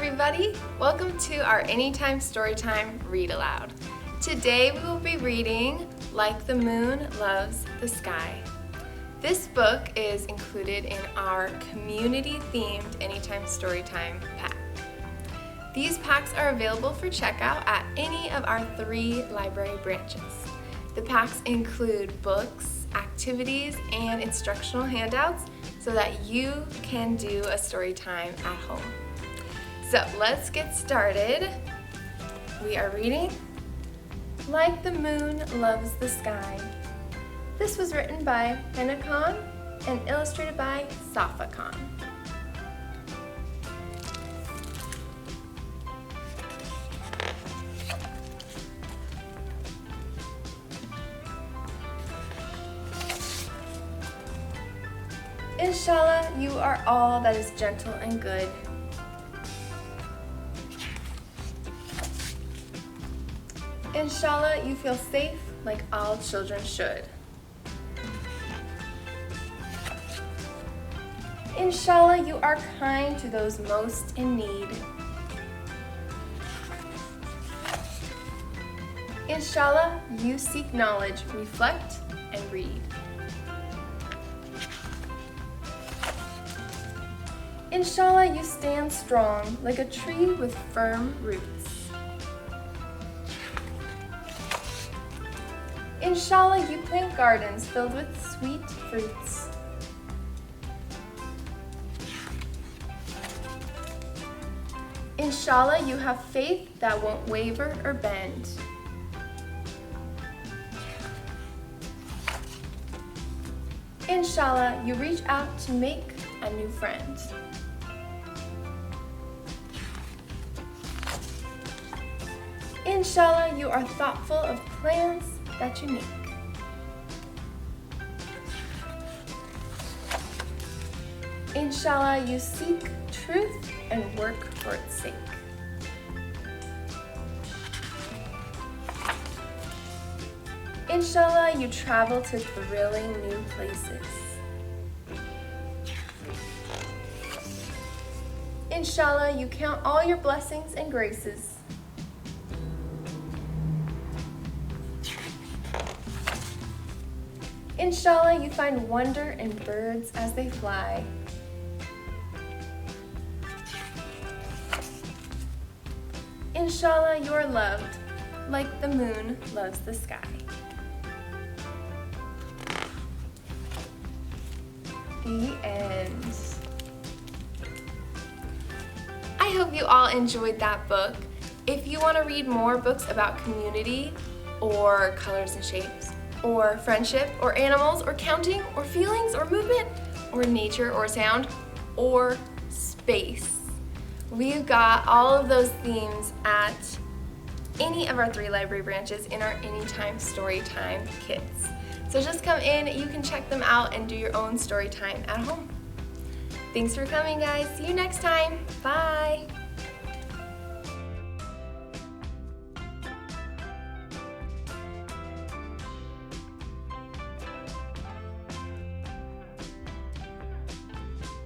everybody! Welcome to our Anytime Storytime Read Aloud. Today we will be reading Like the Moon Loves the Sky. This book is included in our community-themed Anytime Storytime pack. These packs are available for checkout at any of our 3 library branches. The packs include books, activities, and instructional handouts so that you can do a story time at home. So let's get started. We are reading Like the Moon Loves the Sky. This was written by Hena Khan and illustrated by Saffa Khan. Inshallah, you are all that is gentle and good. Inshallah, you feel safe like all children should. Inshallah, you are kind to those most in need. Inshallah, you seek knowledge, reflect, and read. Inshallah, you stand strong like a tree with firm roots. Inshallah, you plant gardens filled with sweet fruits. Inshallah, you have faith that won't waver or bend. Inshallah, you reach out to make a new friend. Inshallah, you are thoughtful of plans that you make. Inshallah, you seek truth and work for its sake. Inshallah, you travel to thrilling new places. Inshallah, you count all your blessings and graces. Inshallah, you find wonder in birds as they fly. Inshallah, you are loved like the moon loves the sky. The end. I hope you all enjoyed that book. If you want to read more books about community or colors and shapes, or friendship, or animals, or counting, or feelings, or movement, or nature, or sound, or space, we've got all of those themes at any of our 3 library branches in our Anytime Storytime Kits. So just come in, you can check them out and do your own story time at home. Thanks for coming, guys. See you next time. Bye.